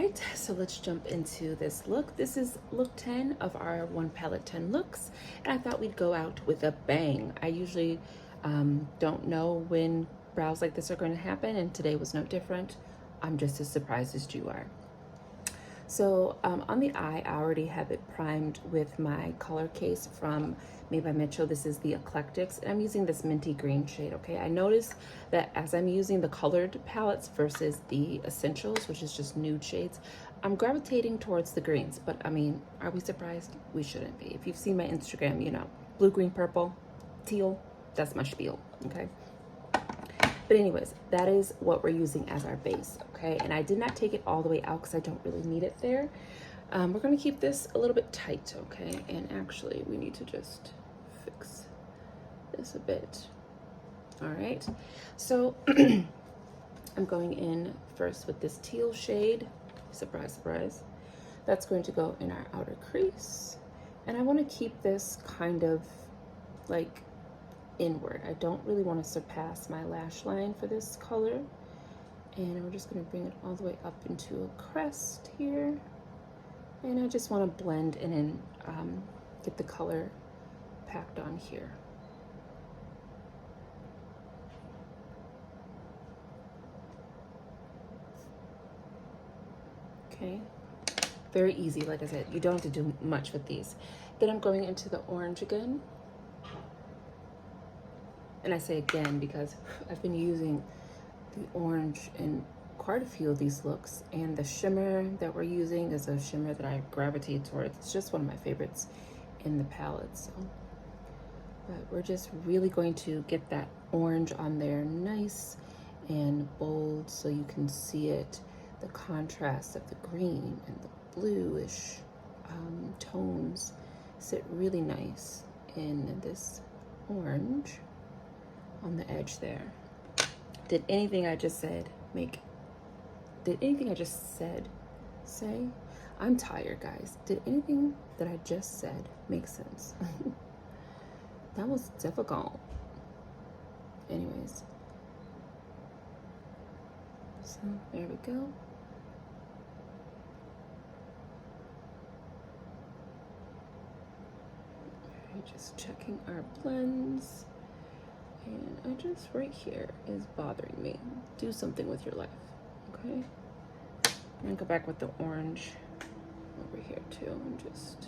right, so let's jump into this look. This is look 10 of our 1 palette 10 looks, and I thought we'd go out with a bang. I usually don't know when brows like this are going to happen, and today was no different. I'm just as surprised as you are. So on the eye, I already have it primed with my color case from Made by Mitchell. This is the Eclectics, and I'm using this minty green shade, okay? I noticed that as I'm using the colored palettes versus the essentials, which is just nude shades, I'm gravitating towards the greens, but I mean, are we surprised? We shouldn't be. If you've seen my Instagram, you know, blue, green, purple, teal, that's my spiel, okay? But anyways, that is what we're using as our base, okay? And I did not take it all the way out because I don't really need it there. We're gonna keep this a little bit tight, okay? And actually, we need to just fix this a bit. All right, so I'm going in first with this teal shade. Surprise, surprise. That's going to go in our outer crease. And I wanna keep this kind of like inward. I don't really want to surpass my lash line for this color. And we're just going to bring it all the way up into a crest here. And I just want to blend and then get the color packed on here. Okay, very easy. Like I said, you don't have to do much with these. Then I'm going into the orange again. And I say again because I've been using the orange in quite a few of these looks, and the shimmer that we're using is a shimmer that I gravitate towards. It's just one of my favorites in the palette. So, but we're just really going to get that orange on there nice and bold so you can see it, the contrast of the green and the bluish tones sit really nice in this orange on the edge there. Did anything I just said say? I'm tired, guys. Did anything that I just said make sense? That was difficult. Anyways. So there we go. All right, just checking our blends. And I just, right here is bothering me. Do something with your life, okay? I'm gonna go back with the orange over here too and just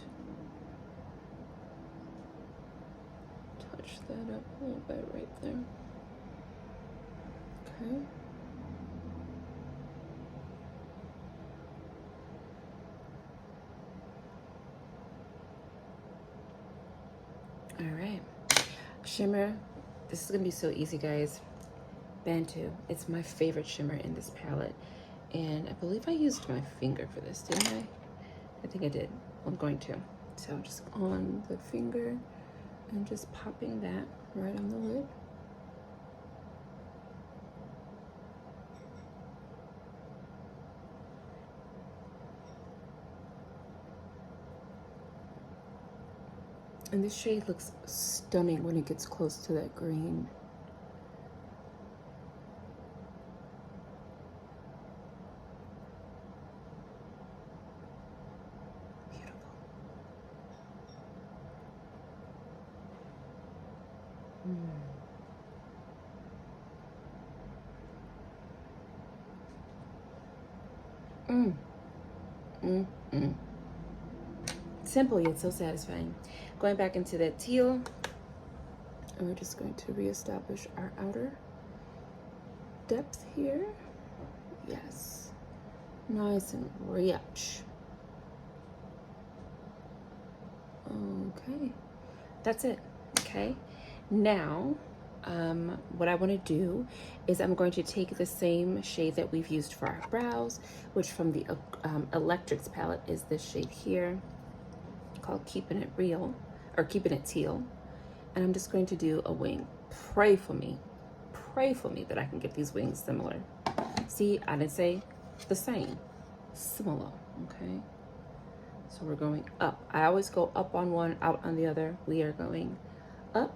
touch that up a little bit right there. Okay. All right, shimmer. This is gonna be so easy, guys. Bantu, it's my favorite shimmer in this palette. And I believe I used my finger for this, didn't I? I think I did. I'm going to. So just on the finger and just popping that right on the lid. And this shade looks stunning when it gets close to that green. Simple yet so satisfying. Going back into that teal, and we're just going to reestablish our outer depth here. Yes, nice and rich. Okay, that's it. Okay, now what I want to do is I'm going to take the same shade that we've used for our brows, which from the Electrics palette is this shade here called Keeping It Real, or Keeping It Teal. And I'm just going to do a wing. Pray for me that I can get these wings similar. See, I didn't say the same, similar, okay? So we're going up. I always go up on one, out on the other. We are going up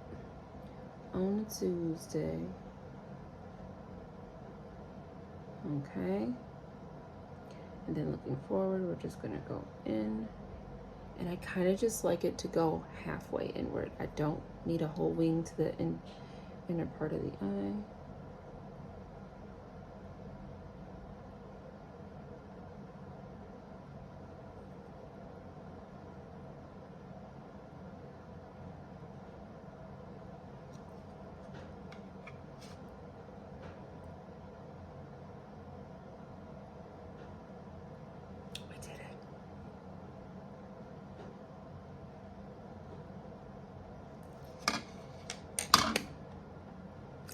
on a Tuesday. Okay. And then looking forward, we're just gonna go in. And I kind of just like it to go halfway inward. I don't need a whole wing to the inner part of the eye.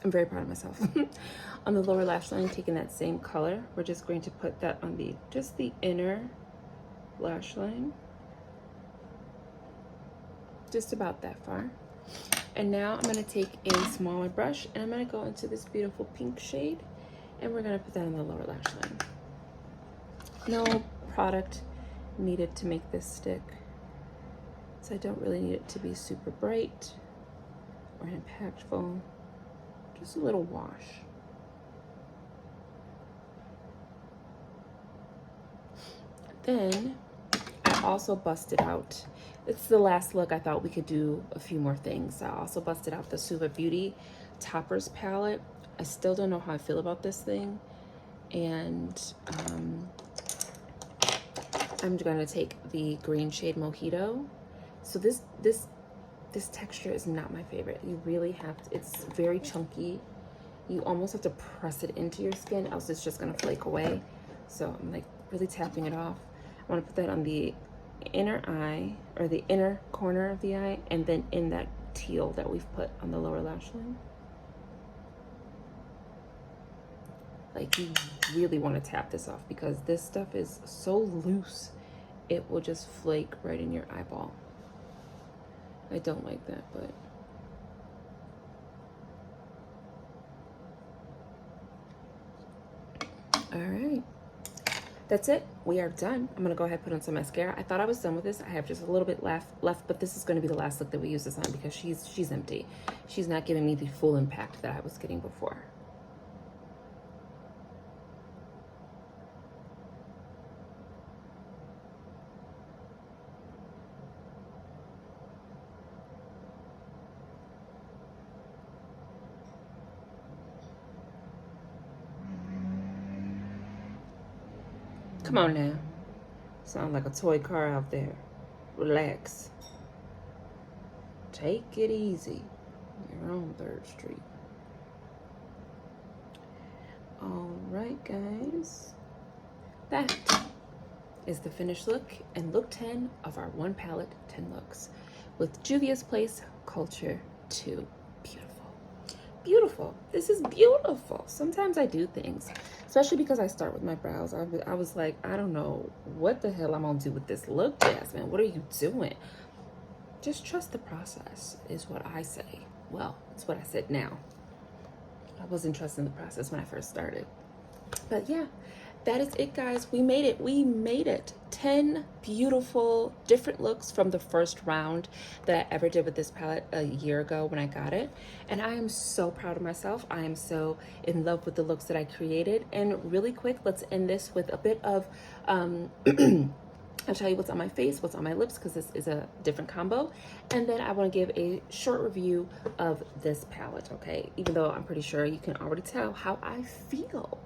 I'm very proud of myself. On the lower lash line, taking that same color, we're just going to put that on just the inner lash line. Just about that far. And now I'm gonna take a smaller brush and I'm gonna go into this beautiful pink shade and we're gonna put that on the lower lash line. No product needed to make this stick. So I don't really need it to be super bright or impactful. Just a little wash. Then I also busted out, it's the last look. I thought we could do a few more things. I also busted out the Suva Beauty Toppers palette. I still don't know how I feel about this thing. And I'm gonna take the green shade Mojito. So this texture is not my favorite. You really have to, it's very chunky. You almost have to press it into your skin, else it's just gonna flake away. So I'm like really tapping it off. I wanna put that on the inner eye, or the inner corner of the eye, and then in that teal that we've put on the lower lash line. Like, you really wanna tap this off because this stuff is so loose, it will just flake right in your eyeball. I don't like that, but all right, that's it. We are done. I'm gonna go ahead and put on some mascara. I thought I was done with this. I have just a little bit left, but this is gonna be the last look that we use this on because she's empty. She's not giving me the full impact that I was getting before. Come on now. Sound like a toy car out there. Relax. Take it easy. You're on 3rd Street. All right, guys. That is the finished look and look 10 of our 1 palette 10 looks with Juvia's Place Culture 2. Beautiful. This is beautiful. Sometimes I do things, especially because I start with my brows. I was like, I don't know what the hell I'm gonna do with this look, Jasmine. What are you doing? Just trust the process is what I say. Well, it's what I said now. I wasn't trusting the process when I first started. But yeah, that is it, guys. We made it. We made it. 10 beautiful different looks from the first round that I ever did with this palette a year ago when I got it. And I am so proud of myself. I am so in love with the looks that I created. And really quick, let's end this with a bit of, I'll tell you what's on my face, what's on my lips, because this is a different combo. And then I want to give a short review of this palette, okay? Even though I'm pretty sure you can already tell how I feel.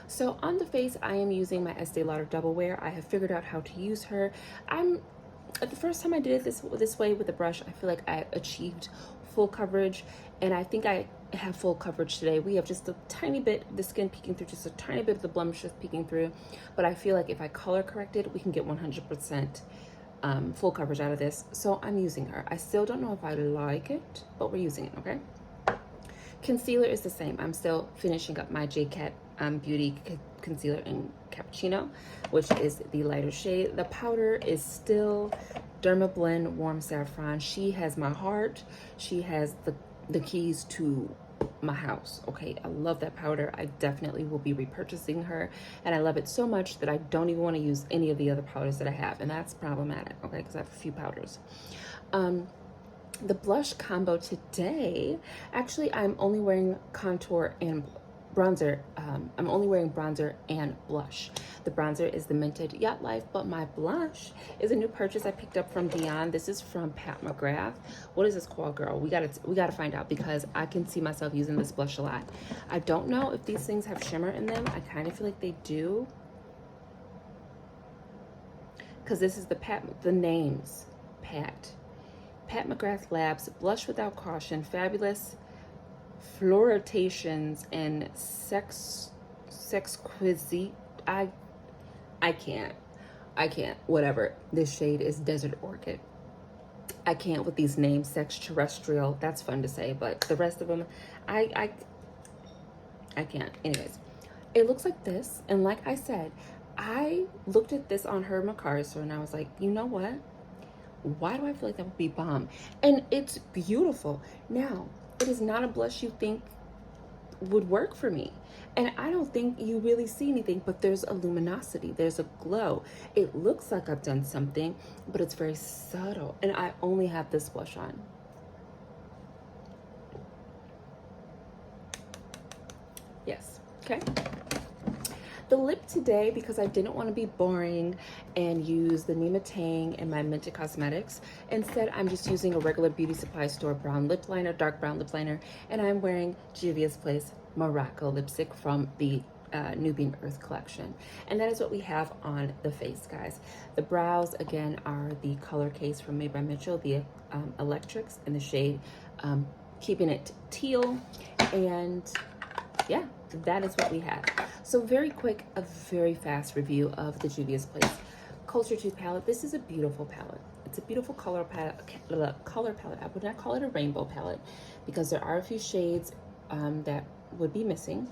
So on the face, I am using my Estee Lauder Double Wear. I have figured out how to use her. The first time I did it this way with the brush, I feel like I achieved full coverage, and I think I have full coverage today. We have just a tiny bit of the skin peeking through, just a tiny bit of the blemishes peeking through, but I feel like if I color correct it, we can get 100% full coverage out of this. So I'm using her. I still don't know if I like it, but we're using it, okay? Concealer is the same. I'm still finishing up my J-Cat Beauty Concealer in Cappuccino, which is the lighter shade. The powder is still Derma Blend Warm Saffron. She has my heart. She has the keys to my house, okay? I love that powder. I definitely will be repurchasing her, and I love it so much that I don't even want to use any of the other powders that I have, and that's problematic, okay? Because I have a few powders. The blush combo today, actually I'm only wearing contour and bronzer. I'm only wearing bronzer and blush. The bronzer is the Minted Yacht Life, but my blush is a new purchase I picked up from Dion. This is from Pat McGrath. What is this called, girl? We gotta find out, because I can see myself using this blush a lot. I don't know if these things have shimmer in them. I kind of feel like they do, because this is the names. Pat McGrath Labs Blush Without Caution, Fabulous Flirtations and Sexquisite. I can't. Whatever. This shade is Desert Orchid. I can't with these names. Sex Terrestrial. That's fun to say, but the rest of them, I can't. Anyways, it looks like this, and like I said, I looked at this on her Macari store, and I was like, you know what? Why do I feel like that would be bomb? And it's beautiful. Now, it is not a blush you think would work for me. And I don't think you really see anything, but there's a luminosity, there's a glow. It looks like I've done something, but it's very subtle. And I only have this blush on. Yes, okay. The lip today, because I didn't want to be boring and use the Nima Tang and my Minted Cosmetics. Instead, I'm just using a regular beauty supply store brown lip liner, dark brown lip liner, and I'm wearing Juvia's Place Morocco lipstick from the Nubian Earth collection. And that is what we have on the face, guys. The brows, again, are the color case from Made by Mitchell, the Electrics in the shade Keeping It Teal. And yeah, that is what we have. So very quick, a very fast review of the Juvia's Place Cultute palette. This is a beautiful palette. It's a beautiful color palette. I would not call it a rainbow palette, because there are a few shades that would be missing.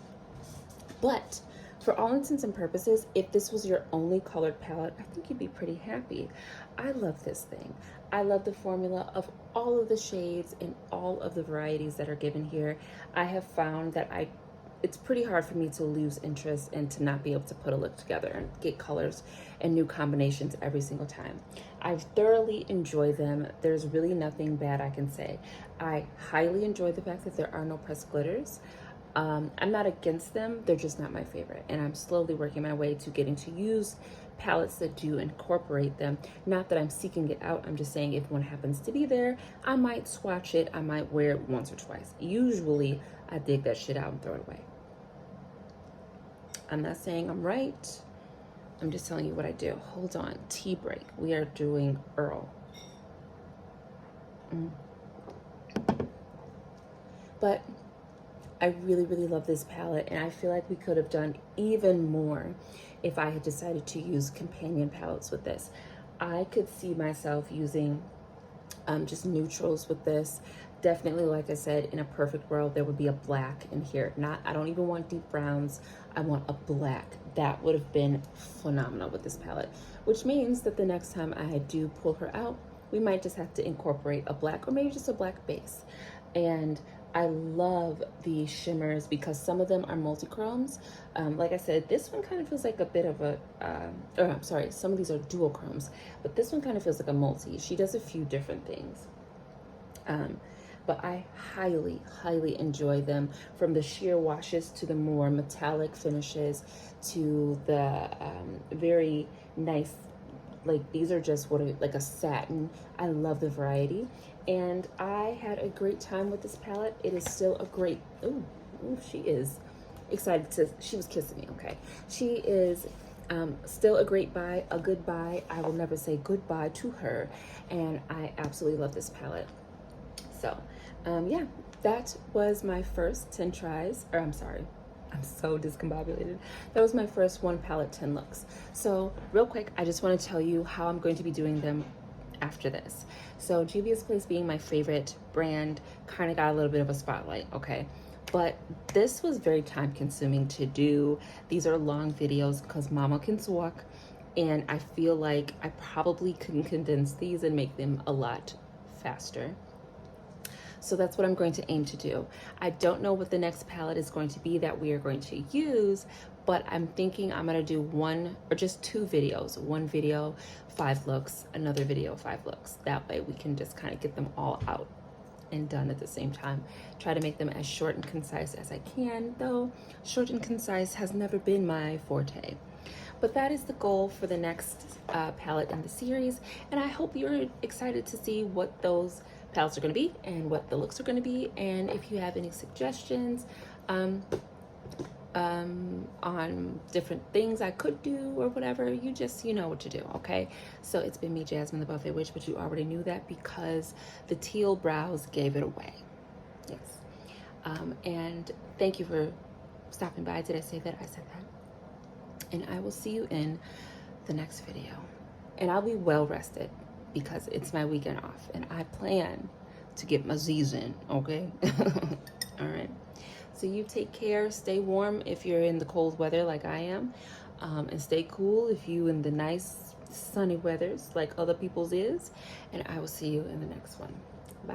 But for all intents and purposes, if this was your only colored palette, I think you'd be pretty happy. I love this thing. I love the formula of all of the shades and all of the varieties that are given here. I have found that it's pretty hard for me to lose interest and to not be able to put a look together and get colors and new combinations every single time. I've thoroughly enjoyed them. There's really nothing bad I can say. I highly enjoy the fact that there are no pressed glitters. I'm not against them, they're just not my favorite. And I'm slowly working my way to getting to use palettes that do incorporate them. Not that I'm seeking it out, I'm just saying if one happens to be there, I might swatch it, I might wear it once or twice. Usually, I dig that shit out and throw it away. I'm not saying I'm right. I'm just telling you what I do. Hold on. Tea break. We are doing Earl. But I really, really love this palette, and I feel like we could have done even more if I had decided to use companion palettes with this. I could see myself using just neutrals with this. Definitely, like I said, in a perfect world, there would be a black in here. I don't even want deep browns. I want a black. That would have been phenomenal with this palette, which means that the next time I do pull her out, we might just have to incorporate a black or maybe just a black base. And I love the shimmers because some of them are multi-chromes. Like I said, this one kind of feels like a bit of a, I'm sorry, some of these are dual chromes, but this one kind of feels like a multi. She does a few different things. But I highly, highly enjoy them, from the sheer washes to the more metallic finishes to the very nice, like these are just like a satin. I love the variety. And I had a great time with this palette. It is still a great, ooh, she is excited she was kissing me, okay. She is still a great buy, a good buy. I will never say goodbye to her. And I absolutely love this palette. So, yeah, that was my first 10 tries, or I'm sorry, I'm so discombobulated. That was my first 1palette10 looks. So real quick, I just want to tell you how I'm going to be doing them after this. So Juvia's Place being my favorite brand kind of got a little bit of a spotlight, okay? But this was very time consuming to do. These are long videos because mama can talk, and I feel like I probably couldn't condense these and make them a lot faster. So that's what I'm going to aim to do. I don't know what the next palette is going to be that we are going to use, but I'm thinking I'm gonna do one or just two videos. One video, 5 looks, another video, 5 looks. That way we can just kind of get them all out and done at the same time. Try to make them as short and concise as I can, though short and concise has never been my forte. But that is the goal for the next palette in the series, and I hope you're excited to see what those palettes are going to be and what the looks are going to be. And if you have any suggestions on different things I could do or whatever, you know what to do, okay? So it's been me, Jasmine the Buffet Witch, but you already knew that because the teal brows gave it away. Yes. And thank you for stopping by. Did I say that? I said that. And I will see you in the next video. And I'll be well rested because it's my weekend off and I plan to get my Z's in, okay? All right. So you take care, stay warm if you're in the cold weather like I am, and stay cool if you in the nice sunny weathers like other people's is. And I will see you in the next one. Bye.